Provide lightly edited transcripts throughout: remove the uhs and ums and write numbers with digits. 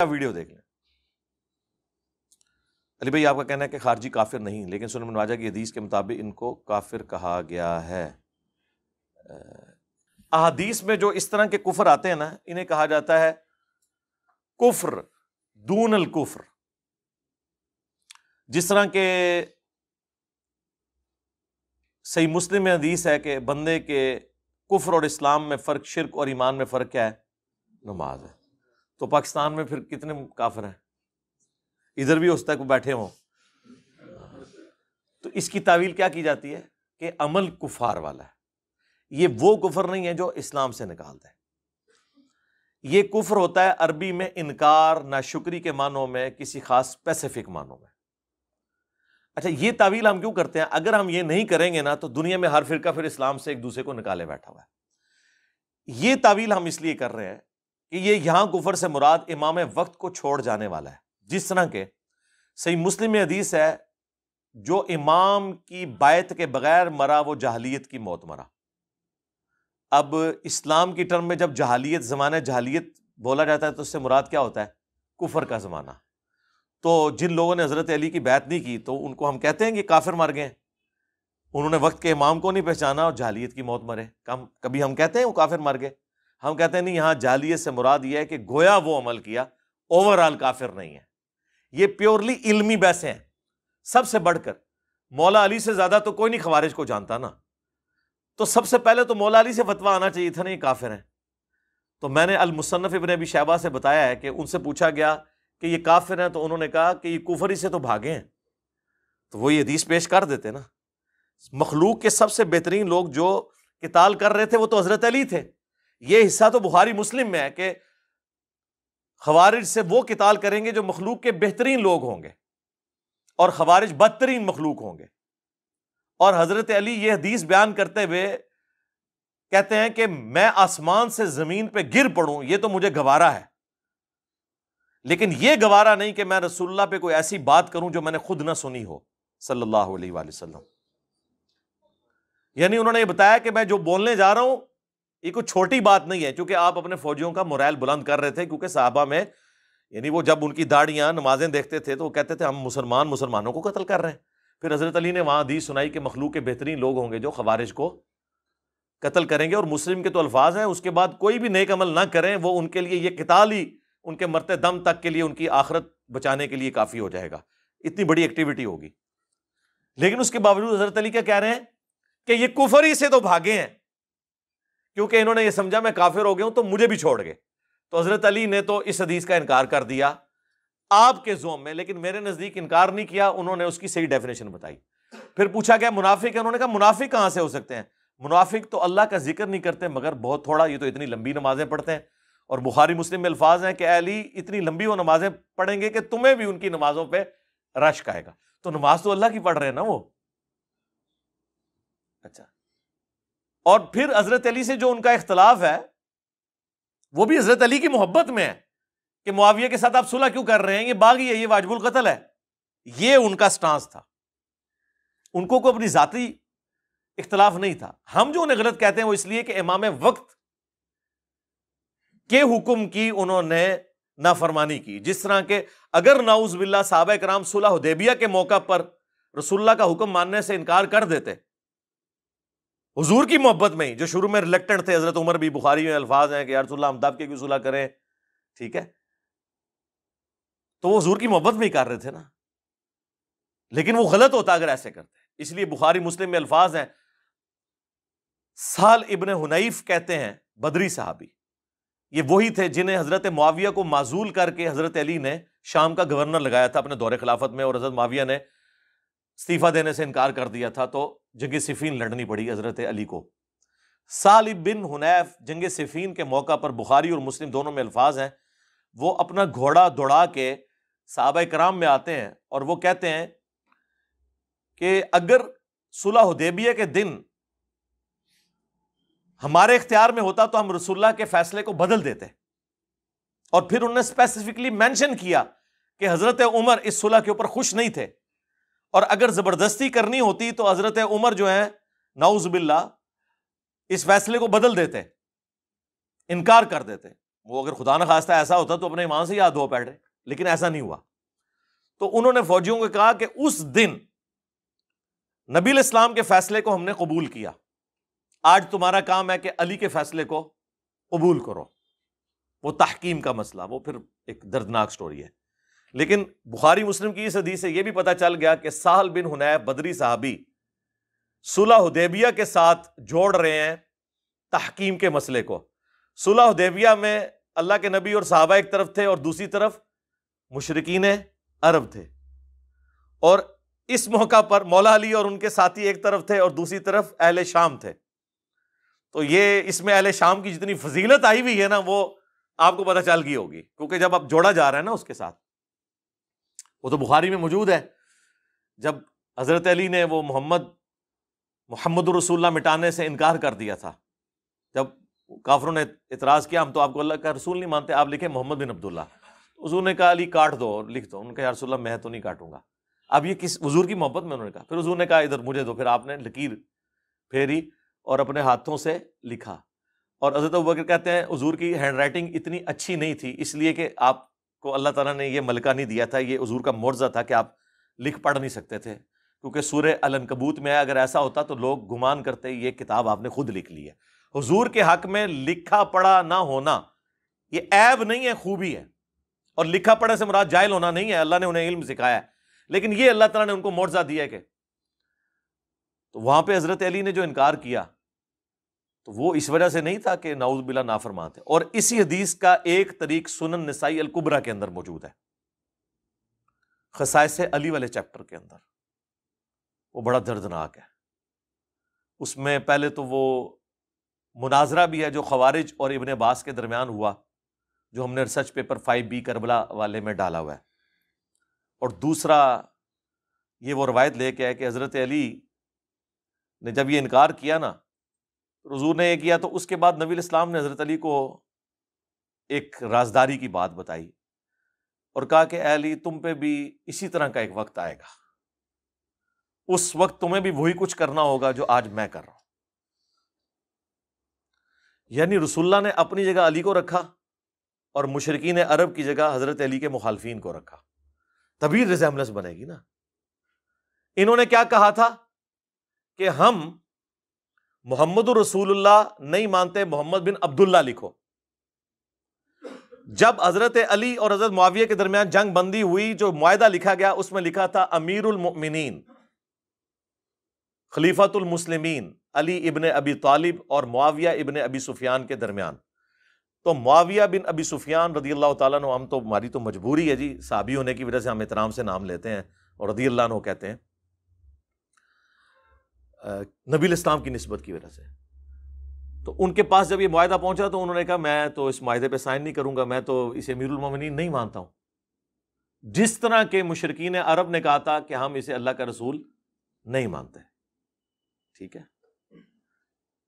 Video دیکھ لیں. علی بھائی آپ کا کہنا ہے کہ خارجی کافر نہیں، لیکن سنن ابن ماجہ کی حدیث کے مطابق ان کو کافر کہا گیا ہے. احادیث میں جو اس طرح کے کفر آتے ہیں نا، انہیں کہا جاتا ہے کفر دون الکفر. جس طرح کہ صحیح مسلم میں حدیث ہے کہ بندے کے کفر اور اسلام میں فرق، شرک اور ایمان میں فرق کیا ہے؟ نماز ہے. تو پاکستان میں پھر کتنے کافر ہیں؟ ادھر بھی اس تک بیٹھے ہوں. تو اس کی تعویل کیا کی جاتی ہے کہ عمل کفار والا ہے. یہ وہ کفر نہیں ہے جو اسلام سے نکالتا ہے. یہ کفر ہوتا ہے عربی میں انکار، ناشکری کے معنوں میں، کسی خاص اسپیسیفک معنوں میں. اچھا، یہ تعویل ہم کیوں کرتے ہیں؟ اگر ہم یہ نہیں کریں گے نا تو دنیا میں ہر فرقہ پھر اسلام سے ایک دوسرے کو نکالے بیٹھا ہوا ہے. یہ تعویل ہم اس لیے کر رہے ہیں کہ یہ یہاں کفر سے مراد امام وقت کو چھوڑ جانے والا ہے. جس طرح کے صحیح مسلم میں حدیث ہے جو امام کی بیعت کے بغیر مرا وہ جاہلیت کی موت مرا. اب اسلام کی ٹرم میں جب جہالیت، زمانہ جہالیت بولا جاتا ہے تو اس سے مراد کیا ہوتا ہے؟ کفر کا زمانہ. تو جن لوگوں نے حضرت علی کی بیعت نہیں کی تو ان کو ہم کہتے ہیں کہ کافر مر گئے. انہوں نے وقت کے امام کو نہیں پہچانا اور جہالیت کی موت مرے. کبھی ہم کہتے ہیں وہ کافر مر گئے؟ ہم کہتے ہیں نہیں، یہاں جہالیت سے مراد یہ ہے کہ گویا وہ عمل کیا، اوور آل کافر نہیں ہے. یہ پیورلی علمی بحثیں ہیں. سب سے بڑھ کر مولا علی سے زیادہ تو کوئی نہیں خوارج کو جانتا نا. تو سب سے پہلے تو مولا علی سے فتویٰ آنا چاہیے تھا نا یہ کافر ہیں. تو میں نے المصنف ابن ابی شیبہ سے بتایا ہے کہ ان سے پوچھا گیا کہ یہ کافر ہیں تو انہوں نے کہا کہ یہ کفر ہی سے تو بھاگے ہیں. تو وہ یہ حدیث پیش کر دیتے نا. مخلوق کے سب سے بہترین لوگ جو قتال کر رہے تھے وہ تو حضرت علی تھے. یہ حصہ تو بخاری مسلم میں ہے کہ خوارج سے وہ قتال کریں گے جو مخلوق کے بہترین لوگ ہوں گے اور خوارج بدترین مخلوق ہوں گے. اور حضرت علی یہ حدیث بیان کرتے ہوئے کہتے ہیں کہ میں آسمان سے زمین پہ گر پڑوں یہ تو مجھے گوارا ہے، لیکن یہ گوارا نہیں کہ میں رسول اللہ پہ کوئی ایسی بات کروں جو میں نے خود نہ سنی ہو صلی اللہ علیہ وآلہ وسلم. یعنی انہوں نے یہ بتایا کہ میں جو بولنے جا رہا ہوں یہ کوئی چھوٹی بات نہیں ہے. چونکہ آپ اپنے فوجیوں کا مورائل بلند کر رہے تھے، کیونکہ صحابہ میں یعنی وہ جب ان کی داڑیاں نمازیں دیکھتے تھے تو وہ کہتے تھے ہم مسلمانوں کو قتل کر رہے ہیں. پھر حضرت علی نے وہاں حدیث سنائی کہ مخلوق کے بہترین لوگ ہوں گے جو خوارج کو قتل کریں گے. اور مسلم کے تو الفاظ ہیں اس کے بعد کوئی بھی نیک عمل نہ کریں وہ ان کے لیے یہ قتال ہی ان کے مرتے دم تک کے لیے، ان کی آخرت بچانے کے لیے کافی ہو جائے گا. اتنی بڑی ایکٹیویٹی ہوگی. لیکن اس کے باوجود حضرت علی کیا کہہ رہے ہیں کہ یہ کفر ہی سے تو بھاگے ہیں، کیونکہ انہوں نے یہ سمجھا میں کافر ہو گیا ہوں تو مجھے بھی چھوڑ گئے. تو حضرت علی نے تو اس حدیث کا انکار کر دیا آپ کے زوم میں، لیکن میرے نزدیک انکار نہیں کیا. انہوں نے اس کی صحیح ڈیفینیشن بتائی. پھر پوچھا گیا منافق ہے؟ انہوں نے کہا منافق کہاں سے ہو سکتے ہیں؟ منافق تو اللہ کا ذکر نہیں کرتے مگر بہت تھوڑا، یہ تو اتنی لمبی نمازیں پڑھتے ہیں. اور بخاری مسلم میں الفاظ ہیں کہ اے علی اتنی لمبی وہ نمازیں پڑھیں گے کہ تمہیں بھی ان کی نمازوں پہ رشک آئے گا. تو نماز تو اللہ کی پڑھ رہے ہیں نا وہ. اچھا، اور پھر حضرت علی سے جو ان کا اختلاف ہے وہ بھی حضرت علی کی محبت میں ہے کہ معاویہ کے ساتھ آپ صلح کیوں کر رہے ہیں، یہ باغی ہے، یہ واجب القتل ہے. یہ ان کا سٹانس تھا. ان کو کوئی اپنی ذاتی اختلاف نہیں تھا. ہم جو انہیں غلط کہتے ہیں وہ اس لیے کہ امام وقت کے حکم کی انہوں نے نافرمانی کی. جس طرح کہ اگر نعوذ باللہ صحابہ کرام صلح حدیبیہ کے موقع پر رسول اللہ کا حکم ماننے سے انکار کر دیتے حضور کی محبت میں ہی، جو شروع میں ریلیکٹنٹ تھے، حضرت عمر بھی، بخاری میں الفاظ ہیں کہ یا رسول اللہ ہم دب کے کیوں صلح کریں، ٹھیک ہے، تو وہ حضور کی محبت میں ہی کر رہے تھے نا. لیکن وہ غلط ہوتا اگر ایسے کرتے. اس لیے بخاری مسلم میں الفاظ ہیں، سہل ابن حنیف کہتے ہیں بدری صحابی، یہ وہی تھے جنہیں حضرت معاویہ کو معزول کر کے حضرت علی نے شام کا گورنر لگایا تھا اپنے دور خلافت میں، اور حضرت معاویہ نے استعفیٰ دینے سے انکار کر دیا تھا تو جنگ صفین لڑنی پڑی حضرت علی کو. سہل بن حنیف جنگ صفین کے موقع پر بخاری اور مسلم دونوں میں الفاظ ہیں، وہ اپنا گھوڑا دوڑا کے صحابہ کرام میں آتے ہیں اور وہ کہتے ہیں کہ اگر صلح حدیبیہ کے دن ہمارے اختیار میں ہوتا تو ہم رسول اللہ کے فیصلے کو بدل دیتے. اور پھر انہوں نے اسپیسیفکلی مینشن کیا کہ حضرت عمر اس صلح کے اوپر خوش نہیں تھے، اور اگر زبردستی کرنی ہوتی تو حضرت عمر جو ہیں نعوذ باللہ اس فیصلے کو بدل دیتے، انکار کر دیتے. وہ اگر خدا نہ خواستہ ایسا ہوتا تو اپنے ایمان سے ہی ہاتھ دھو بیٹھے، لیکن ایسا نہیں ہوا۔ تو انہوں نے فوجیوں کو کہا کہ اس دن نبی علیہ السلام کے فیصلے کو ہم نے قبول کیا، آج تمہارا کام ہے کہ علی کے فیصلے کو قبول کرو۔ وہ تحکیم کا مسئلہ، وہ پھر ایک دردناک سٹوری ہے۔ لیکن بخاری مسلم کی اس حدیث سے یہ بھی پتہ چل گیا کہ سہل بن حنیف بدری صحابی صلح حدیبیہ کے ساتھ جوڑ رہے ہیں تحکیم کے مسئلے کو۔ صلح حدیبیہ میں اللہ کے نبی اور صحابہ ایک طرف تھے اور دوسری طرف مشرکین عرب تھے، اور اس موقع پر مولا علی اور ان کے ساتھی ایک طرف تھے اور دوسری طرف اہل شام تھے۔ تو یہ اس میں اہل شام کی جتنی فضیلت آئی ہوئی ہے نا، وہ آپ کو پتہ چل گئی ہوگی، کیونکہ جب آپ جوڑا جا رہا ہے نا اس کے ساتھ، وہ تو بخاری میں موجود ہے، جب حضرت علی نے وہ محمد رسول اللہ مٹانے سے انکار کر دیا تھا، جب کافروں نے اعتراض کیا ہم تو آپ کو اللہ کا رسول نہیں مانتے، آپ لکھیں محمد بن عبداللہ، حضور نے کہا علی کاٹ دو اور لکھ دو، انہوں نے کہا یا رسول اللہ میں تو نہیں کاٹوں گا۔ اب یہ کس حضور کی محبت میں انہوں نے کہا، پھر حضور نے کہا ادھر مجھے دو، پھر آپ نے لکیر پھیری اور اپنے ہاتھوں سے لکھا۔ اور حضرت ابوبکر کہتے ہیں حضور کی ہینڈ رائٹنگ اتنی اچھی نہیں تھی، اس لیے کہ آپ کو اللہ تعالیٰ نے یہ ملکہ نہیں دیا تھا، یہ حضور کا معجزہ تھا کہ آپ لکھ پڑھ نہیں سکتے تھے، کیونکہ سورہ العنکبوت میں اگر ایسا ہوتا تو لوگ گمان کرتے یہ کتاب آپ نے خود لکھ لی ہے۔ حضور کے حق میں لکھا پڑھا نہ ہونا یہ عیب نہیں ہے، خوبی ہے، اور لکھا پڑھے سے مراد جاہل ہونا نہیں ہے، اللہ نے انہیں علم سکھایا ہے، لیکن یہ اللہ تعالیٰ نے ان کو معجزہ دیا ہے کہ تو وہاں پہ حضرت علی نے جو انکار کیا تو وہ اس وجہ سے نہیں تھا کہ نعوذ باللہ نافرمان تھے۔ اور اسی حدیث کا ایک طریق سنن نسائی الکبریٰ کے اندر موجود ہے، خصائص علی والے چیپٹر کے اندر، وہ بڑا دردناک ہے۔ اس میں پہلے تو وہ مناظرہ بھی ہے جو خوارج اور ابن عباس کے درمیان ہوا، جو ہم نے ریسرچ پیپر 5B کربلا والے میں ڈالا ہوا ہے، اور دوسرا یہ وہ روایت لے کے ہے کہ حضرت علی نے جب یہ انکار کیا نا، حضور نے یہ کیا تو اس کے بعد نبی الاسلام نے حضرت علی کو ایک رازداری کی بات بتائی اور کہا کہ اے علی تم پہ بھی اسی طرح کا ایک وقت آئے گا، اس وقت تمہیں بھی وہی کچھ کرنا ہوگا جو آج میں کر رہا ہوں۔ یعنی رسول اللہ نے اپنی جگہ علی کو رکھا اور مشرکین عرب کی جگہ حضرت علی کے مخالفین کو رکھا، تبھی ریزیمبلنس بنے گی نا۔ انہوں نے کیا کہا تھا کہ ہم محمد رسول اللہ نہیں مانتے، محمد بن عبداللہ لکھو۔ جب حضرت علی اور حضرت معاویہ کے درمیان جنگ بندی ہوئی، جو معاہدہ لکھا گیا اس میں لکھا تھا امیر المؤمنین خلیفۃ المسلمین علی ابن ابی طالب اور معاویہ ابن ابی سفیان کے درمیان۔ تو معاویہ بن ابی سفیان رضی اللہ تعالیٰ عنہ، ہم تو ہماری تو مجبوری ہے جی، صحابی ہونے کی وجہ سے ہم احترام سے نام لیتے ہیں اور رضی اللہ عنہ کہتے ہیں، نبی الاسلام کی نسبت کی وجہ سے۔ تو ان کے پاس جب یہ معاہدہ پہنچا تو انہوں نے کہا میں تو اس معاہدے پہ سائن نہیں کروں گا، میں تو اسے امیر المومنین نہیں مانتا ہوں، جس طرح کے مشرکین عرب نے کہا تھا کہ ہم اسے اللہ کا رسول نہیں مانتے۔ ٹھیک ہے،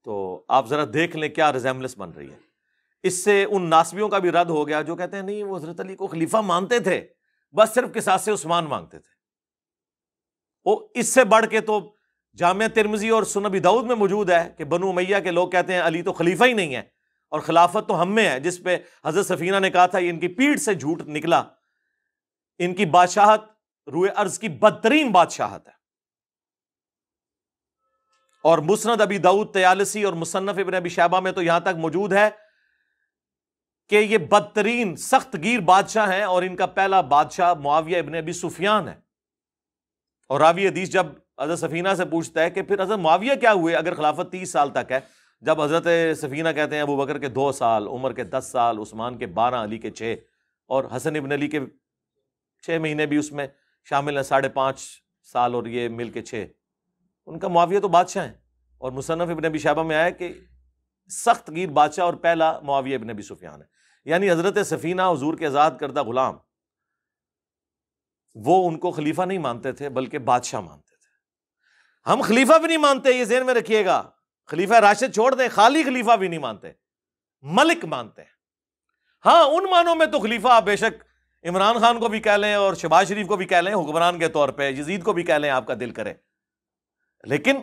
تو آپ ذرا دیکھ لیں کیا ریزیمبلنس بن رہی ہے۔ اس سے ان ناسبیوں کا بھی رد ہو گیا جو کہتے ہیں نہیں وہ حضرت علی کو خلیفہ مانتے تھے، بس صرف قصاص عثمان مانگتے تھے۔ وہ اس سے بڑھ کے تو جامعہ ترمذی اور سنن ابی داؤد میں موجود ہے کہ بنو امیہ کے لوگ کہتے ہیں علی تو خلیفہ ہی نہیں ہے اور خلافت تو ہم میں ہے، جس پہ حضرت سفینہ نے کہا تھا یہ ان کی پیٹھ سے جھوٹ نکلا، ان کی بادشاہت روئے ارض کی بدترین بادشاہت ہے۔ اور مسند ابی داؤد طیالسی اور مصنف ابن ابی شیبہ میں تو یہاں تک موجود ہے کہ یہ بدترین سخت گیر بادشاہ ہیں، اور ان کا پہلا بادشاہ معاویہ ابن ابی سفیان ہے۔ اور راوی حدیث جب حضرت سفینہ سے پوچھتا ہے کہ پھر حضرت معاویہ کیا ہوئے اگر خلافت 30 سال تک ہے، جب حضرت سفینہ کہتے ہیں ابو بکر کے 2 سال، عمر کے 10 سال، عثمان کے 12، علی کے 6، اور حسن ابن علی کے 6 مہینے بھی اس میں شامل ہیں، 5.5 سال اور یہ مل کے 6، ان کا معاویہ تو بادشاہ ہیں۔ اور مصنف ابن ابی شیبہ میں آیا کہ سخت گیر بادشاہ اور پہلا معاویہ ابن ابی سفیان ہے۔ یعنی حضرت سفینہ حضور کے آزاد کردہ غلام، وہ ان کو خلیفہ نہیں مانتے تھے بلکہ بادشاہ مانتے تھے۔ ہم خلیفہ بھی نہیں مانتے، یہ ذہن میں رکھیے گا، خلیفہ راشد چھوڑ دیں، خالی خلیفہ بھی نہیں مانتے، ملک مانتے ہیں۔ ہاں ان معنوں میں تو خلیفہ آپ بے شک عمران خان کو بھی کہہ لیں اور شہباز شریف کو بھی کہہ لیں حکمران کے طور پہ، یزید کو بھی کہہ لیں آپ کا دل کرے، لیکن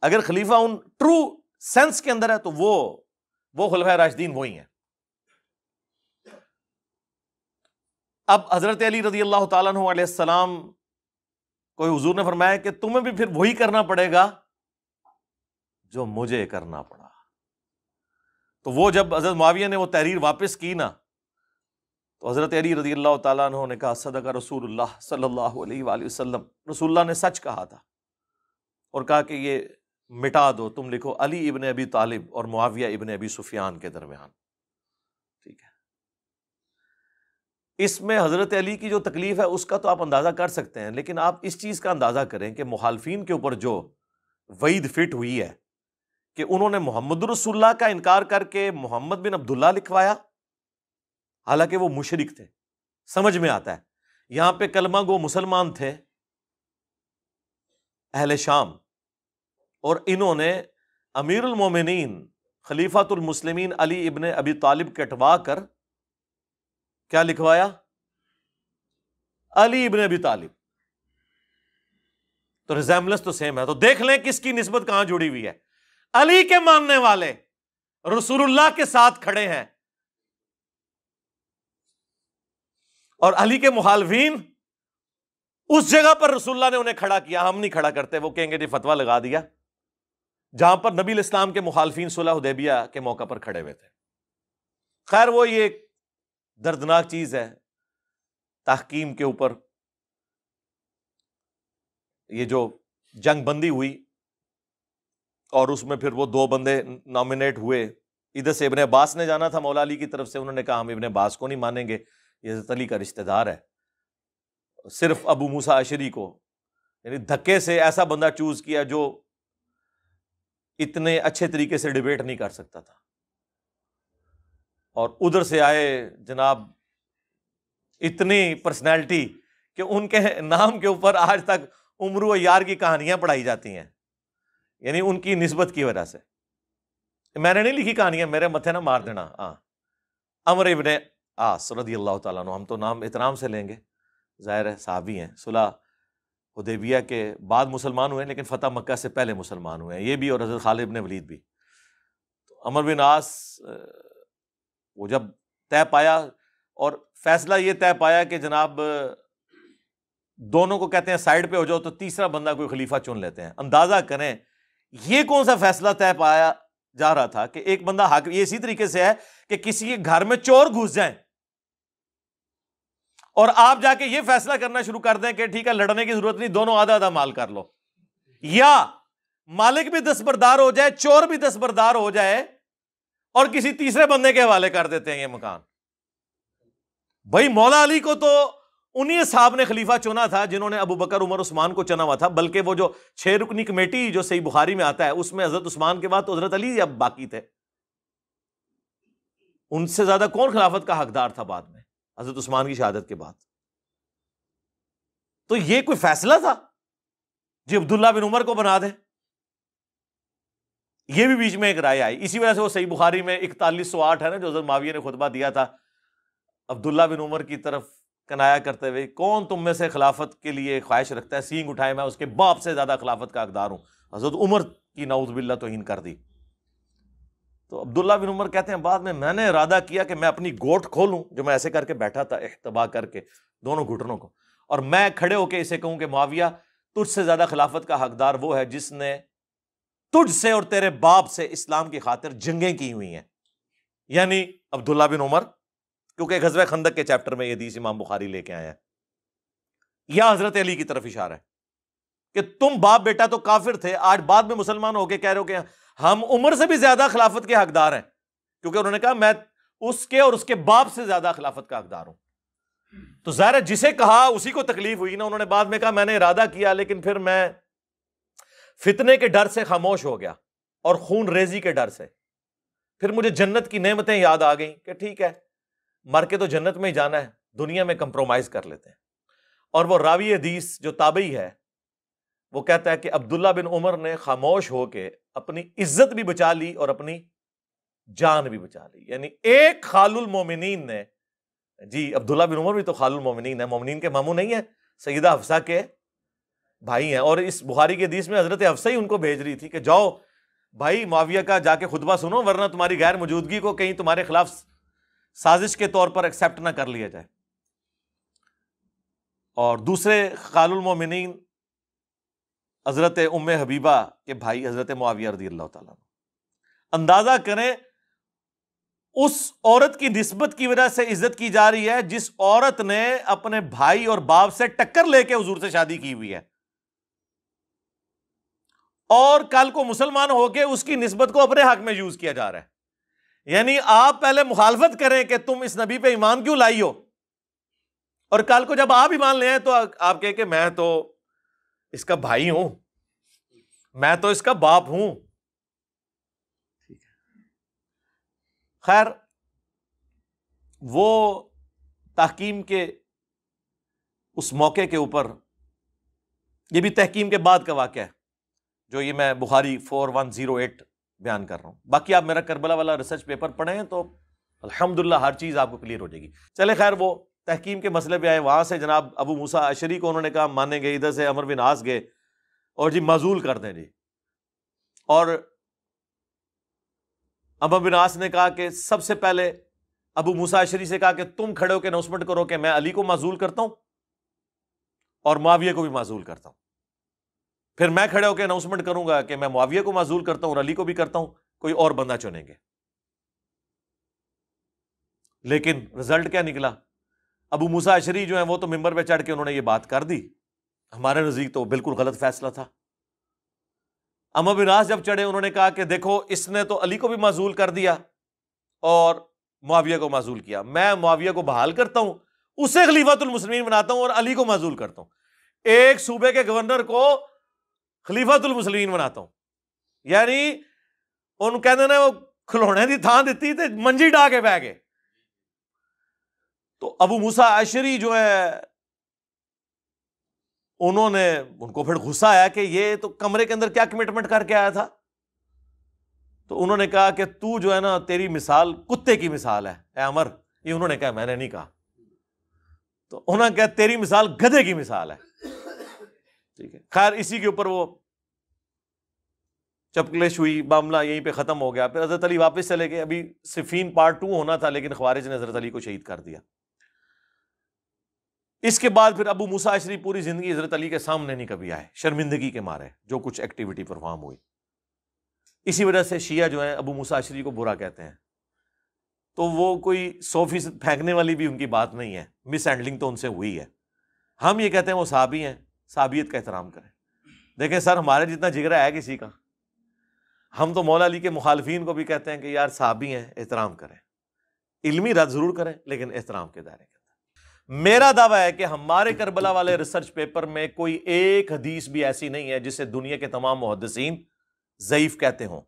اگر خلیفہ ان ٹرو سینس کے اندر ہے تو وہ خلفائے راشدین وہی ہیں۔ اب حضرت علی رضی اللہ تعالیٰ عنہ علیہ السلام کو حضور نے فرمایا کہ تمہیں بھی پھر وہی کرنا پڑے گا جو مجھے کرنا پڑا. تو وہ جب حضرت معاویہ نے وہ تحریر واپس کی نا تو حضرت علی رضی اللہ تعالیٰ عنہ نے کہا صدق رسول اللہ صلی اللہ علیہ وآلہ وسلم، رسول اللہ نے سچ کہا تھا، اور کہا کہ یہ مٹا دو، تم لکھو علی ابن ابی طالب اور معاویہ ابن ابی سفیان کے درمیان. ٹھیک ہے، اس میں حضرت علی کی جو تکلیف ہے اس کا تو آپ اندازہ کر سکتے ہیں، لیکن آپ اس چیز کا اندازہ کریں کہ مخالفین کے اوپر جو وعید فٹ ہوئی ہے کہ انہوں نے محمد رسول اللہ کا انکار کر کے محمد بن عبداللہ لکھوایا، حالانکہ وہ مشرک تھے. سمجھ میں آتا ہے، یہاں پہ کلمہ گو مسلمان تھے اہل شام، اور انہوں نے امیر المومنین خلیفۃ المسلمین علی ابن ابی طالب کٹوا کر کیا لکھوایا؟ علی ابن ابی طالب. تو ریزیمبلنس تو سیم ہے. تو دیکھ لیں کس کی نسبت کہاں جڑی ہوئی ہے. علی کے ماننے والے رسول اللہ کے ساتھ کھڑے ہیں، اور علی کے مخالفین اس جگہ پر رسول اللہ نے انہیں کھڑا کیا. ہم نہیں کھڑا کرتے، وہ کہیں گے جی فتویٰ لگا دیا، جہاں پر نبی الاسلام کے مخالفین صلح حدیبیہ کے موقع پر کھڑے ہوئے تھے. خیر وہ یہ ایک دردناک چیز ہے تحکیم کے اوپر. یہ جو جنگ بندی ہوئی اور اس میں پھر وہ 2 بندے نامینیٹ ہوئے، ادھر سے ابن عباس نے جانا تھا مولا علی کی طرف سے، انہوں نے کہا ہم ابن عباس کو نہیں مانیں گے، یہ حضرت علی کا رشتہ دار ہے. صرف ابو موسیٰ اشعری کو یعنی دھکے سے ایسا بندہ چوز کیا جو اتنے اچھے طریقے سے ڈیبیٹ نہیں کر سکتا تھا. اور ادھر سے آئے جناب اتنی پرسنالٹی کہ ان کے نام کے اوپر آج تک عمر و یار کی کہانیاں پڑھائی جاتی ہیں، یعنی ان کی نسبت کی وجہ سے. میں نے نہیں لکھی کہانیاں، میرے متھے نہ مار دینا. عمر ابن عاص رضی اللہ تعالیٰ عنہ، ہم تو نام احترام سے لیں گے، ظاہر ہے صحابی ہیں، صلح حدیبیہ کے بعد مسلمان ہوئے لیکن فتح مکہ سے پہلے مسلمان ہوئے ہیں یہ بھی، اور حضرت خالد بن ولید بھی. تو عمر بن عاص وہ جب طے پایا اور فیصلہ یہ طے پایا کہ جناب دونوں کو کہتے ہیں سائڈ پہ ہو جاؤ، تو تیسرا بندہ کوئی خلیفہ چن لیتے ہیں. اندازہ کریں یہ کون سا فیصلہ طے پایا جا رہا تھا کہ ایک بندہ حاکم. یہ اسی طریقے سے ہے کہ کسی کے گھر میں چور گھس جائیں اور آپ جا کے یہ فیصلہ کرنا شروع کر دیں کہ ٹھیک ہے لڑنے کی ضرورت نہیں، دونوں آدھا آدھا مال کر لو، یا مالک بھی دستبردار ہو جائے، چور بھی دستبردار ہو جائے اور کسی تیسرے بندے کے حوالے کر دیتے ہیں یہ مکان. بھائی مولا علی کو تو انہی صاحب نے خلیفہ چنا تھا جنہوں نے ابو بکر عمر عثمان کو چنا ہوا تھا، بلکہ وہ جو 6 رکنی کمیٹی جو صحیح بخاری میں آتا ہے اس میں حضرت عثمان کے بعد تو حضرت علی اب باقی تھے. ان سے زیادہ کون خلافت کا حقدار تھا بعد میں حضرت عثمان کی شہادت کے بعد؟ تو یہ کوئی فیصلہ تھا جی عبداللہ بن عمر کو بنا دیں؟ یہ بھی بیچ میں ایک رائے آئی. اسی وجہ سے وہ صحیح بخاری میں 4108 ہے نا جو حضرت معاویہ نے خطبہ دیا تھا عبداللہ بن عمر کی طرف کنایا کرتے ہوئے، کون تم میں سے خلافت کے لیے خواہش رکھتا ہے، سینگ اٹھائے، میں اس کے باپ سے زیادہ خلافت کا حقدار ہوں. حضرت عمر کی نعوذ باللہ توہین کر دی. تو عبداللہ بن عمر کہتے ہیں بعد میں نے ارادہ کیا کہ میں اپنی گوٹ کھولوں جو میں ایسے کر کے بیٹھا تھا احتبا کر کے دونوں گھٹنوں کو، اور میں کھڑے ہو کے اسے کہوں کہ معاویہ تجھ سے زیادہ خلافت کا حقدار وہ ہے جس نے تجھ سے اور تیرے باپ سے اسلام کی خاطر جنگیں کی ہوئی ہیں، یعنی عبداللہ بن عمر، کیونکہ غزوہ خندق کے چیپٹر میں یہ حدیث امام بخاری لے کے آیا ہے. یا حضرت علی کی طرف اشارہ ہے کہ تم باپ بیٹا تو کافر تھے، آج بعد میں مسلمان ہو کے کہہ رہے ہو کہ ہم عمر سے بھی زیادہ خلافت کے حقدار ہیں، کیونکہ انہوں نے کہا میں اس کے اور اس کے باپ سے زیادہ خلافت کا حقدار ہوں. تو ظاہر ہے جسے کہا اسی کو تکلیف ہوئی نا. انہوں نے بعد میں کہا میں نے ارادہ کیا لیکن پھر میں فتنے کے ڈر سے خاموش ہو گیا اور خون ریزی کے ڈر سے، پھر مجھے جنت کی نعمتیں یاد آ گئیں کہ ٹھیک ہے مر کے تو جنت میں ہی جانا ہے، دنیا میں کمپرومائز کر لیتے ہیں. اور وہ راوی حدیث جو تابعی ہے وہ کہتا ہے کہ عبداللہ بن عمر نے خاموش ہو کے اپنی عزت بھی بچا لی اور اپنی جان بھی بچا لی. یعنی ایک خال المومنین نے، جی عبداللہ بن عمر بھی تو خال المومنین ہے، مومنین کے ماموں نہیں ہیں، سیدہ حفصہ کے بھائی ہیں. اور اس بخاری کے حدیث میں حضرت حفصہ ہی ان کو بھیج رہی تھی کہ جاؤ بھائی معاویہ کا جا کے خطبہ سنو، ورنہ تمہاری غیر موجودگی کو کہیں تمہارے خلاف سازش کے طور پر ایکسیپٹ نہ کر لیا جائے. اور دوسرے خال المومنین حضرت ام حبیبہ کے بھائی حضرت معاویہ رضی اللہ تعالیٰ عنہ. اندازہ کریں اس عورت کی نسبت کی وجہ سے عزت کی جا رہی ہے جس عورت نے اپنے بھائی اور باپ سے ٹکر لے کے حضور سے شادی کی ہوئی ہے، اور کل کو مسلمان ہو کے اس کی نسبت کو اپنے حق میں یوز کیا جا رہا ہے. یعنی آپ پہلے مخالفت کریں کہ تم اس نبی پہ ایمان کیوں لائی ہو، اور کل کو جب آپ ایمان لے آئیں تو آپ کہیں کہ میں تو اس کا بھائی ہوں، میں تو اس کا باپ ہوں. خیر، وہ تحکیم کے اس موقع کے اوپر، یہ بھی تحکیم کے بعد کا واقعہ ہے جو یہ میں بخاری 4108 بیان کر رہا ہوں. باقی آپ میرا کربلا والا ریسرچ پیپر پڑھیں تو الحمدللہ ہر چیز آپ کو کلیئر ہو جائے گی. چلے خیر، وہ تحکیم کے مسئلے پہ آئے. وہاں سے جناب ابو موسیٰ اشعری کو انہوں نے کہا مانیں گے، ادھر سے عمرو بن عاص گئے اور جی معزول کر دیں جی. اور عمرو بن عاص نے کہا کہ سب سے پہلے ابو موسیٰ اشعری سے کہا کہ تم کھڑے ہو کے اناؤنسمنٹ کرو کہ میں علی کو معزول کرتا ہوں اور معاویہ کو بھی معزول کرتا ہوں. پھر میں کھڑے ہو کے اناؤنسمنٹ کروں گا کہ میں معاویہ کو معزول کرتا ہوں اور علی کو بھی کرتا ہوں، کوئی اور بندہ چنیں گے. لیکن رزلٹ کیا نکلا؟ ابو موسیٰ اشعری جو ہیں وہ تو ممبر پہ چڑھ کے انہوں نے یہ بات کر دی. ہمارے نزدیک تو بالکل غلط فیصلہ تھا. عمرو بن عاص جب چڑھے انہوں نے کہا کہ دیکھو اس نے تو علی کو بھی معزول کر دیا اور معاویہ کو معزول کیا، میں معاویہ کو بحال کرتا ہوں، اسے خلیفۃ المسلمین بناتا ہوں اور علی کو معزول کرتا ہوں. ایک صوبے کے گورنر کو خلیفۃ المسلمین بناتا ہوں. یعنی ان کہتے ہیں وہ کھلونے دی تھان دیتی تے منجی ڈا کے بہ گئے. تو ابو موسیٰ اشعری جو ہے ان کو پھر غصہ آیا کہ یہ تو کمرے کے اندر کیا کمٹمنٹ کر کے آیا تھا. تو انہوں نے کہا کہ تو جو ہے نا تیری مثال کتے کی مثال ہے اے عمر. یہ انہوں نے کہا، میں نے نہیں کہا. تو انہوں نے کہا تیری مثال گدھے کی مثال ہے. ٹھیک ہے، خیر اسی کے اوپر وہ چپکلش ہوئی، معاملہ یہیں پہ ختم ہو گیا. پھر حضرت علی واپس چلے گئے. ابھی صفین پارٹ 2 ہونا تھا لیکن خوارج نے حضرت علی کو شہید کر دیا. اس کے بعد پھر ابو موسیٰ اشعری پوری زندگی حضرت علی کے سامنے نہیں کبھی آئے، شرمندگی کے مارے جو کچھ ایکٹیویٹی پرفارم ہوئی. اسی وجہ سے شیعہ جو ہیں ابو موسیٰ اشعری کو برا کہتے ہیں. تو وہ کوئی 100% پھینکنے والی بھی ان کی بات نہیں ہے، مس ہینڈلنگ تو ان سے ہوئی ہے. ہم یہ کہتے ہیں وہ صحابی ہیں، صحابیت کا احترام کریں. دیکھیں سر، ہمارے جتنا جگرا ہے کسی کا؟ ہم تو مولا علی کے مخالفین کو بھی کہتے ہیں کہ یار صحابی ہیں، احترام کریں. علمی رد ضرور کریں لیکن احترام کے دائرے کے اندر. میرا دعویٰ ہے کہ ہمارے کربلا والے ریسرچ پیپر میں کوئی ایک حدیث بھی ایسی نہیں ہے جسے دنیا کے تمام محدثین ضعیف کہتے ہوں.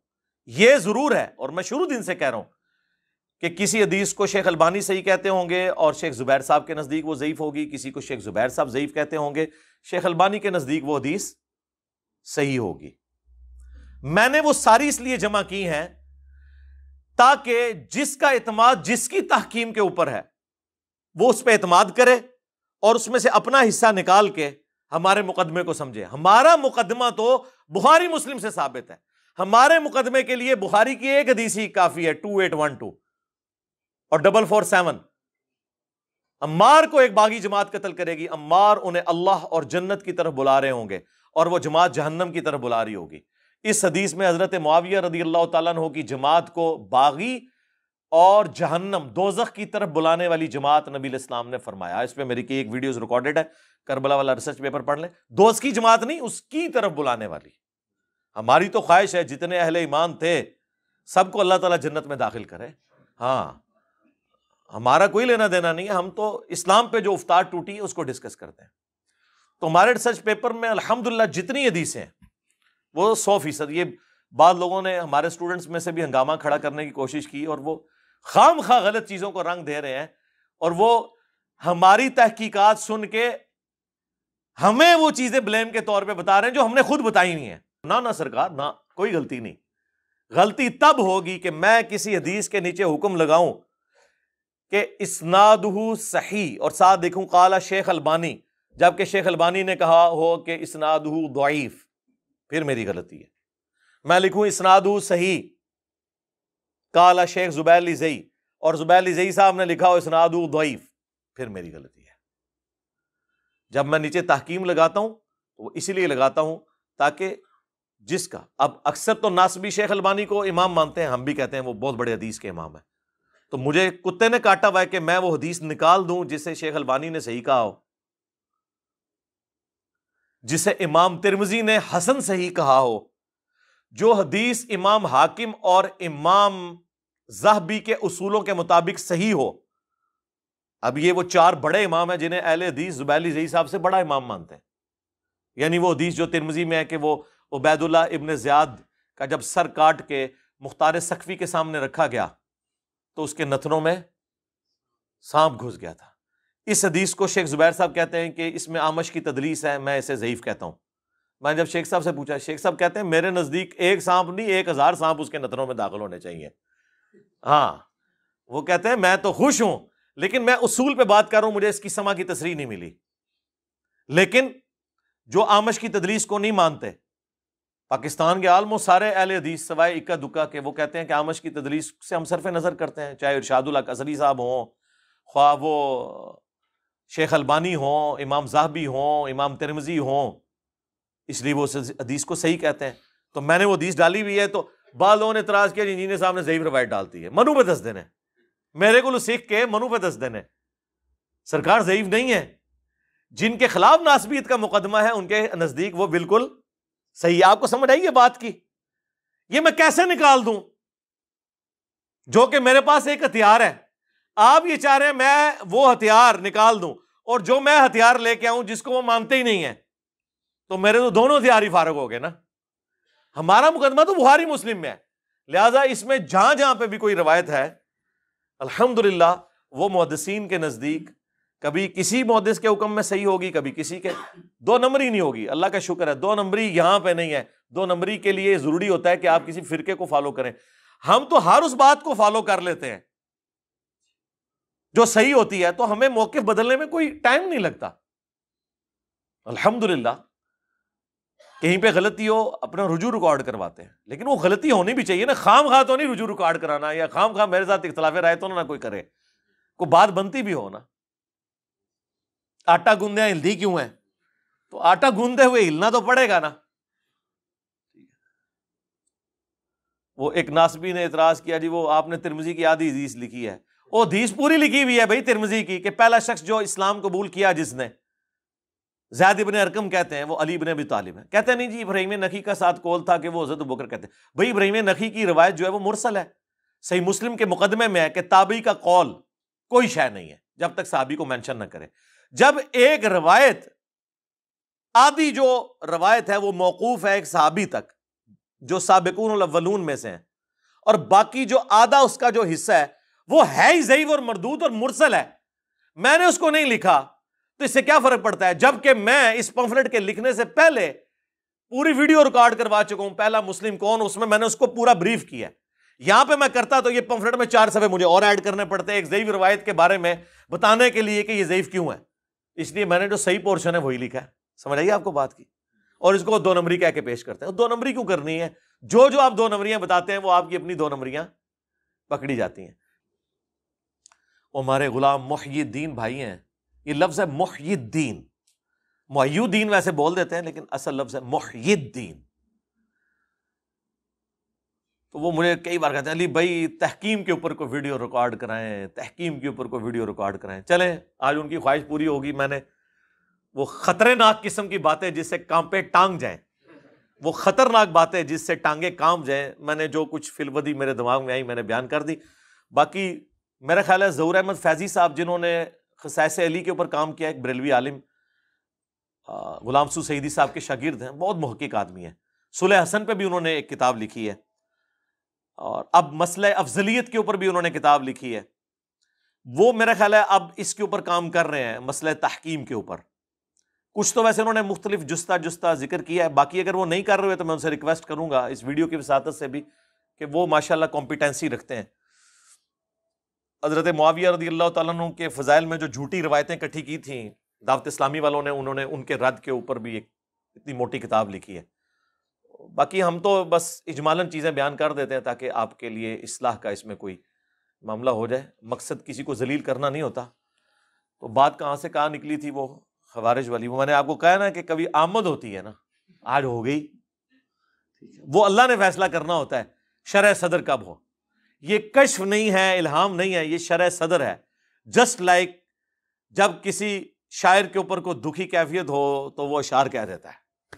یہ ضرور ہے، اور میں شروع دن سے کہہ رہا ہوں کہ کسی حدیث کو شیخ البانی صحیح کہتے ہوں گے اور شیخ زبیر صاحب کے نزدیک وہ ضعیف ہوگی، کسی کو شیخ زبیر صاحب ضعیف کہتے ہوں گے، شیخ البانی کے نزدیک وہ حدیث صحیح ہوگی. میں نے وہ ساری اس لیے جمع کی ہیں تاکہ جس کا اعتماد جس کی تحکیم کے اوپر ہے وہ اس پہ اعتماد کرے اور اس میں سے اپنا حصہ نکال کے ہمارے مقدمے کو سمجھے. ہمارا مقدمہ تو بخاری مسلم سے ثابت ہے. ہمارے مقدمے کے لیے بخاری کی ایک حدیث ہی کافی ہے، 2812 اور 447. عمار کو ایک باغی جماعت قتل کرے گی، عمار انہیں اللہ اور جنت کی طرف بلا رہے ہوں گے اور وہ جماعت جہنم کی طرف بلا رہی ہوگی. اس حدیث میں حضرت معاویہ رضی اللہ تعالیٰ عنہ کی جماعت کو باغی اور جہنم دوزخ کی طرف بلانے والی جماعت نبی علیہ السلام نے فرمایا. اس پہ میری کی ایک ویڈیوز ریکارڈڈ ہے، کربلا والا ریسرچ پیپر پڑھ لیں. دوست کی جماعت نہیں، اس کی طرف بلانے والی. ہماری تو خواہش ہے جتنے اہل ایمان تھے سب کو اللہ تعالیٰ جنت میں داخل کرے. ہاں، ہمارا کوئی لینا دینا نہیں ہے، ہم تو اسلام پہ جو افطار ٹوٹی ہے اس کو ڈسکس کرتے ہیں. تو ہمارے ریسرچ پیپر میں الحمدللہ جتنی حدیثیں ہیں وہ 100%. یہ بعض لوگوں نے ہمارے اسٹوڈنٹس میں سے بھی ہنگامہ کھڑا کرنے کی کوشش کی اور وہ خام خواہ غلط چیزوں کو رنگ دے رہے ہیں، اور وہ ہماری تحقیقات سن کے ہمیں وہ چیزیں بلیم کے طور پہ بتا رہے ہیں جو ہم نے خود بتائی نہیں ہیں. نہ سرکار، نہ، کوئی غلطی نہیں. غلطی تب ہوگی کہ میں کسی حدیث کے نیچے حکم لگاؤں کہ اسنادہ صحیح اور ساتھ دیکھوں قال شیخ البانی، جبکہ شیخ البانی نے کہا ہو کہ اسنادہ ضعیف، پھر میری غلطی ہے. میں لکھوں اسنادہ صحیح قال شیخ زبیر لزئی اور زبیر لزئی صاحب نے لکھا ہو اسنادہ ضعیف، پھر میری غلطی ہے. جب میں نیچے تحکیم لگاتا ہوں تو وہ اسی لیے لگاتا ہوں تاکہ جس کا، اب اکثر تو ناصبی شیخ البانی کو امام مانتے ہیں، ہم بھی کہتے ہیں وہ بہت بڑے حدیث کے امام ہیں، تو مجھے کتے نے کاٹا ہوا ہے کہ میں وہ حدیث نکال دوں جسے شیخ البانی نے صحیح کہا ہو، جسے امام ترمذی نے حسن صحیح کہا ہو، جو حدیث امام حاکم اور امام ذہبی کے اصولوں کے مطابق صحیح ہو۔ اب یہ وہ چار بڑے امام ہیں جنہیں اہل حدیث زبیلی زئی صاحب سے بڑا امام مانتے ہیں، یعنی وہ حدیث جو ترمذی میں ہے کہ وہ عبید اللہ ابن زیاد کا جب سر کاٹ کے مختار سقفی کے سامنے رکھا گیا تو اس کے نتنوں میں سانپ گھس گیا تھا۔ اس حدیث کو شیخ زبیر صاحب کہتے ہیں کہ اس میں آمش کی تدلیس ہے، میں اسے ضعیف کہتا ہوں۔ میں جب شیخ صاحب سے پوچھا، شیخ صاحب کہتے ہیں میرے نزدیک ایک سانپ نہیں 1000 سانپ اس کے نتنوں میں داخل ہونے چاہیے۔ ہاں وہ کہتے ہیں میں تو خوش ہوں، لیکن میں اصول پہ بات کر رہا ہوں، مجھے اس کی سما کی تصریح نہیں ملی۔ لیکن جو آمش کی تدلیس کو نہیں مانتے، پاکستان کے عالم و سارے اہل حدیث سوائے اکا دکا کے، وہ کہتے ہیں کہ آمش کی تدلیس سے ہم صرف نظر کرتے ہیں، چاہے ارشاد الحق اصلی صاحب ہوں، خواہ وہ شیخ البانی ہوں، امام ذہبی ہوں، امام ترمذی ہوں، اس لیے وہ حدیث کو صحیح کہتے ہیں۔ تو میں نے وہ حدیث ڈالی ہوئی ہے، تو بعض لوگوں نے اعتراض کیا انجینئر صاحب نے ضعیف روایت ڈالتی ہے، منو پہ دس دینے، میرے کو سیکھ کے منو پہ دس دینے، سرکار ضعیف نہیں ہے، جن کے خلاف ناسبیت کا مقدمہ ہے ان کے نزدیک وہ بالکل صحیح۔ آپ کو سمجھ آئی یہ بات کی؟ یہ میں کیسے نکال دوں جو کہ میرے پاس ایک ہتھیار ہے؟ آپ یہ چاہ رہے ہیں میں وہ ہتھیار نکال دوں، اور جو میں ہتھیار لے کے آؤں جس کو وہ مانتے ہی نہیں ہیں، تو میرے تو دونوں ہتھیار ہی فارغ ہو گئے نا۔ ہمارا مقدمہ تو بخاری مسلم میں ہے، لہذا اس میں جہاں جہاں پہ بھی کوئی روایت ہے الحمدللہ وہ محدثین کے نزدیک کبھی کسی محدث کے حکم میں صحیح ہوگی، کبھی کسی کے، دو نمبری نہیں ہوگی۔ اللہ کا شکر ہے دو نمبری یہاں پہ نہیں ہے۔ دو نمبری کے لیے ضروری ہوتا ہے کہ آپ کسی فرقے کو فالو کریں، ہم تو ہر اس بات کو فالو کر لیتے ہیں جو صحیح ہوتی ہے، تو ہمیں موقف بدلنے میں کوئی ٹائم نہیں لگتا الحمدللہ۔ کہیں پہ غلطی ہو اپنا رجوع ریکارڈ کرواتے ہیں، لیکن وہ غلطی ہونی بھی چاہیے نا، خام خواہ تو نہیں رجوع ریکارڈ کرانا، یا خام خواہ میرے ساتھ اختلاف رائے تو نہ کوئی کرے، کوئی بات بنتی بھی ہو نا۔ آٹا گوندے ہلدی کیوں ہے؟ تو آٹا گوندتے ہوئے ہلنا تو پڑے گا نا۔ وہ ایک ناسبی نے اعتراض کیا، جی وہ آپ نے ترمذی کی آدھی حدیث لکھی ہے، وہ حدیث پوری لکھی ہوئی ہے بھائی ترمذی کی، کہ پہلا شخص جو اسلام قبول کیا جس نے، زید ابن ارقم کہتے ہیں وہ علی ابن ابی طالب ہے، کہتے ہیں نہیں جی ابراہیم نخعی کا ساتھ قول تھا کہ وہ حضرت ابوبکر کہتے ہیں۔ بھائی ابراہیم نخعی کی روایت جو ہے وہ مرسل ہے، صحیح مسلم کے مقدمے میں ہے کہ تابعی کا قول کوئی شے نہیں ہے جب تک صحابی کو مینشن نہ کرے۔ جب ایک روایت آدھی جو روایت ہے وہ موقوف ہے ایک صحابی تک جو سابقون الاولون میں سے ہیں، اور باقی جو آدھا اس کا جو حصہ ہے وہ ہے ہی ضعیف اور مردود اور مرسل ہے، میں نے اس کو نہیں لکھا، تو اس سے کیا فرق پڑتا ہے؟ جبکہ میں اس پمفلٹ کے لکھنے سے پہلے پوری ویڈیو ریکارڈ کروا چکا ہوں، پہلا مسلم کون، اس میں نے اس کو پورا بریف کیا ہے۔ یہاں پہ میں کرتا تو یہ پمفلٹ میں 4 صفحے مجھے اور ایڈ کرنے پڑتے ہیں ایک ضعیف روایت کے بارے میں بتانے کے لیے کہ یہ ضعیف کیوں ہے، اس لیے میں نے جو صحیح پورشن ہے وہی لکھا ہے۔ سمجھ آئیے آپ کو بات کی؟ اور اس کو 2 نمبری کہہ کے پیش کرتے ہیں۔ 2 نمبری کیوں کرنی ہے؟ جو آپ 2 نمبریاں بتاتے ہیں وہ آپ کی اپنی 2 نمبریاں پکڑی جاتی ہیں۔ وہ ہمارے غلام محی الدین بھائی ہیں، یہ لفظ ہے محی الدین، محی الدین ویسے بول دیتے ہیں لیکن اصل لفظ ہے محی الدین۔ تو وہ مجھے کئی بار کہتے ہیں علی بھائی تحکیم کے اوپر کوئی ویڈیو ریکارڈ کرائیں، تحکیم کے اوپر کوئی ویڈیو ریکارڈ کرائیں۔ چلیں آج ان کی خواہش پوری ہوگی۔ میں نے وہ خطرناک قسم کی باتیں جس سے کانپے ٹانگ جائیں، وہ خطرناک باتیں جس سے ٹانگیں کانپ جائیں، میں نے جو کچھ فی الودی میرے دماغ میں آئی میں نے بیان کر دی۔ باقی میرا خیال ہے ظہور احمد فیضی صاحب جنہوں نے خصائص علی کے اوپر کام کیا، ایک بریلوی عالم، غلام سو سعیدی صاحب کے شاگرد ہیں، بہت محقق آدمی ہیں۔ صلح حسن پہ بھی انہوں نے ایک کتاب لکھی ہے، اور اب مسئلہ افضلیت کے اوپر بھی انہوں نے کتاب لکھی ہے۔ وہ میرا خیال ہے اب اس کے اوپر کام کر رہے ہیں، مسئلہ تحکیم کے اوپر۔ کچھ تو ویسے انہوں نے مختلف جستہ ذکر کیا ہے، باقی اگر وہ نہیں کر رہے تو میں ان سے ریکویسٹ کروں گا اس ویڈیو کی وساطت سے بھی کہ وہ ماشاءاللہ کمپیٹنسی رکھتے ہیں۔ حضرت معاویہ رضی اللہ تعالیٰ عنہ کے فضائل میں جو جھوٹی روایتیں اکٹھی کی تھیں دعوت اسلامی والوں نے، انہوں نے ان کے رد کے اوپر بھی ایک اتنی موٹی کتاب لکھی ہے۔ باقی ہم تو بس اجمالاً چیزیں بیان کر دیتے ہیں تاکہ آپ کے لیے اصلاح کا اس میں کوئی معاملہ ہو جائے، مقصد کسی کو ذلیل کرنا نہیں ہوتا۔ تو بات کہاں سے کہاں نکلی تھی وہ خوارج والی، وہ میں نے آپ کو کہا نا کہ کبھی آمد ہوتی ہے نا، آج ہو گئی، وہ اللہ نے فیصلہ کرنا ہوتا ہے شرح صدر کب ہو. یہ کشف نہیں ہے، الہام نہیں ہے، یہ شرح صدر ہے. جسٹ لائک جب کسی شاعر کے اوپر کوئی دکھی کیفیت ہو تو وہ اشعار کہہ دیتا ہے،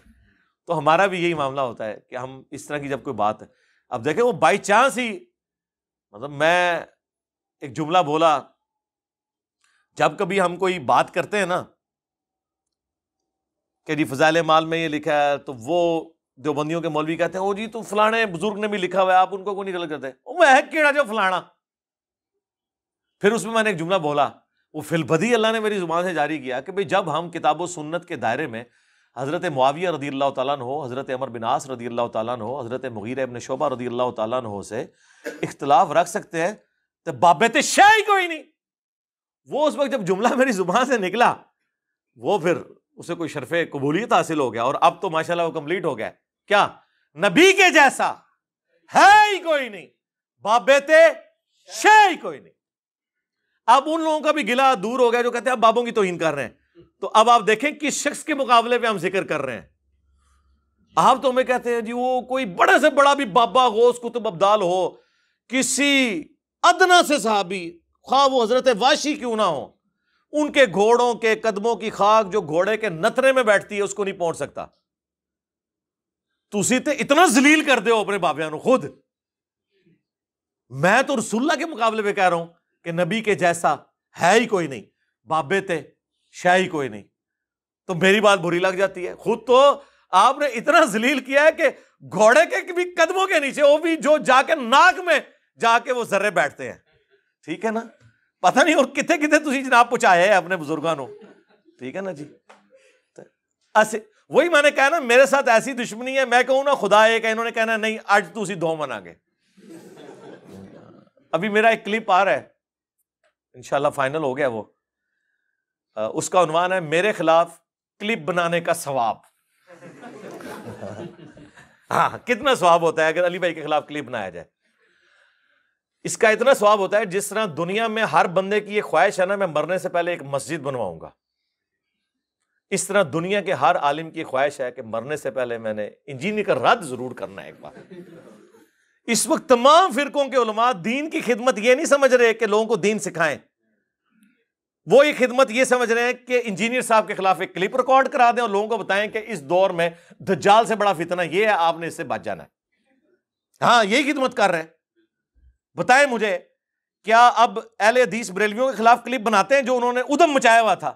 تو ہمارا بھی یہی معاملہ ہوتا ہے کہ ہم اس طرح کی جب کوئی بات ہے، اب دیکھیں وہ بائی چانس ہی، مطلب میں ایک جملہ بولا، جب کبھی ہم کوئی بات کرتے ہیں نا کہ جی فضائل مال میں یہ لکھا ہے، تو وہ دیوبندیوں کے مولوی کہتے ہیں او جی تو فلانے بزرگ نے بھی لکھا ہوا ہے، آپ ان کو کوئی نہیں غلط کرتے. او میں ہے کیڑا جو فلانا. پھر اس میں نے ایک جملہ بولا، وہ فی البدی اللہ نے میری زبان سے جاری کیا کہ بھئی جب ہم کتاب و سنت کے دائرے میں حضرت معاویہ رضی اللہ تعالیٰ عنہ، حضرت عمر بن عاص رضی اللہ تعالیٰ عنہ، حضرت مغیرہ ابن شعبہ رضی اللہ تعالیٰ عنہ سے اختلاف رکھ سکتے ہیں تو بابت شے ہی کوئی نہیں. وہ اس وقت جب جملہ میری زبان سے نکلا، وہ پھر اسے کوئی شرف قبولیت حاصل ہو گیا، اور اب تو ماشاءاللہ وہ کمپلیٹ ہو گیا. کیا؟ نبی کے جیسا ہے ہی کوئی نہیں، بابت شے ہی کوئی نہیں. اب ان لوگوں کا بھی گلا دور ہو گیا جو کہتے ہیں اب بابوں کی توہین کر رہے ہیں. تو اب آپ دیکھیں کس شخص کے مقابلے پہ ہم ذکر کر رہے ہیں. آپ تو ہمیں کہتے ہیں جی وہ کوئی بڑے سے بڑا بھی بابا غوث قطب ابدال ہو، کسی ادنا سے صحابی، خواہ وہ حضرت واشی کیوں نہ ہو، ان کے گھوڑوں کے قدموں کی خاک جو گھوڑے کے نتنے میں بیٹھتی ہے اس کو نہیں پہنچ سکتا. تسی تے اتنا ذلیل کر دے ہو اپنے بابیاں نو خود. میں تو رسول اللہ کے مقابلے پہ کہہ رہا ہوں کہ نبی کے جیسا ہے ہی کوئی نہیں، بابے تے شے ہی کوئی نہیں. تو میری بات بری لگ جاتی ہے. خود تو آپ نے اتنا ذلیل کیا ہے کہ گھوڑے کے بھی قدموں کے نیچے، وہ بھی جو جا کے ناک میں جا کے وہ ذرے بیٹھتے ہیں. ٹھیک ہے نا؟ پتہ نہیں اور کتنے کتنے تسی جناب پہنچائے ہیں اپنے بزرگاں نو. ٹھیک ہے نا جی؟ ایسے وہی میں نے کہا نا، میرے ساتھ ایسی دشمنی ہے، میں کہوں نا خدا ایک ہے، انہوں نے کہنا نہیں آج تو اسی دو منا گے. ابھی میرا ایک کلپ آ رہا ہے انشاءاللہ، فائنل ہو گیا وہ، اس کا عنوان ہے میرے خلاف کلپ بنانے کا ثواب. ہاں کتنا ثواب ہوتا ہے اگر علی بھائی کے خلاف کلپ بنایا جائے. اس کا اتنا ثواب ہوتا ہے جس طرح دنیا میں ہر بندے کی یہ خواہش ہے نا میں مرنے سے پہلے ایک مسجد بنواؤں گا، اس طرح دنیا کے ہر عالم کی خواہش ہے کہ مرنے سے پہلے میں نے انجینئر کا رد ضرور کرنا ہے ایک بار. اس وقت تمام فرقوں کے علماء دین کی خدمت یہ نہیں سمجھ رہے کہ لوگوں کو دین سکھائیں، وہ یہ خدمت یہ سمجھ رہے ہیں کہ انجینئر صاحب کے خلاف ایک کلپ ریکارڈ کرا دیں اور لوگوں کو بتائیں کہ اس دور میں دجال سے بڑا فتنہ یہ ہے، آپ نے اس سے بچ جانا ہے. ہاں یہی خدمت کر رہے ہیں. بتائیں مجھے کیا اب اہل حدیث بریلویوں کے خلاف کلپ بناتے ہیں جو انہوں نے ادھم مچایا ہوا تھا؟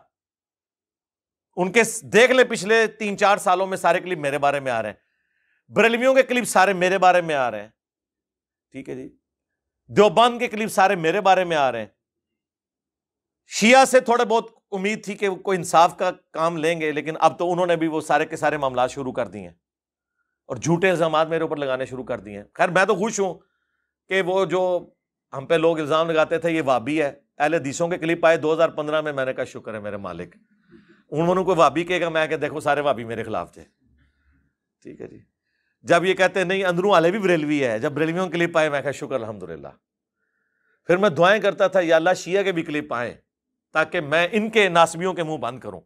ان کے دیکھ لے پچھلے 3-4 سالوں میں سارے کلپ میرے بارے میں آ رہے ہیں، بریلویوں کے کلپ سارے میرے بارے میں آ رہے ہیں. ٹھیک ہے جی؟ دیوبند کے کلپ سارے میرے بارے میں آ رہے ہیں. شیعہ سے تھوڑے بہت امید تھی کہ وہ کوئی انصاف کا کام لیں گے، لیکن اب تو انہوں نے بھی وہ سارے کے سارے معاملات شروع کر دیے ہیں اور جھوٹے الزامات میرے اوپر لگانے شروع کر دیے ہیں. خیر میں تو خوش ہوں کہ وہ جو ہم پہ لوگ الزام لگاتے تھے یہ وابی ہے، اہل حدیثوں کے کلپ آئے 2015 میں نے کہا شکر ہے میرے مالک، انہوں نے کوئی وابی کہے گا میں کہ دیکھو سارے وابی میرے خلاف تھے. ٹھیک ہے جی؟ جب یہ کہتے ہیں نہیں اندروں والے بھی بریلوی ہے، جب بریلویوں کے کلپ آئے میں کہا شکر الحمدللہ. پھر میں دعائیں کرتا تھا یا اللہ شیعہ کے بھی کلپ آئیں تاکہ میں ان کے ناسبیوں کے منہ بند کروں.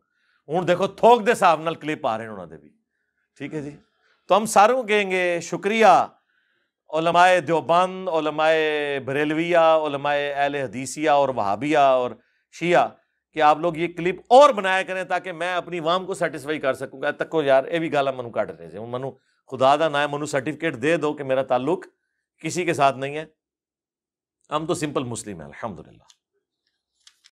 ہوں دیکھو تھوک دے صاحب نال کلپ آ رہے ہیں انہوں نے بھی. ٹھیک ہے جی؟ تو ہم ساروں کہیں گے شکریہ علماء دیوبند، علماء بریلویہ، علماء اہل حدیثیہ اور وہابیہ اور شیعہ کہ آپ لوگ یہ کلپ اور بنایا کریں تاکہ میں اپنی عوام کو سیٹسفائی کر سکوں گا. تک کو یار یہ بھی گالا منو کٹ رہے تھے، منو خدا دا نہ منو سرٹیفکیٹ دے دو کہ میرا تعلق کسی کے ساتھ نہیں ہے. ہم تو سمپل مسلم ہیں الحمدللہ.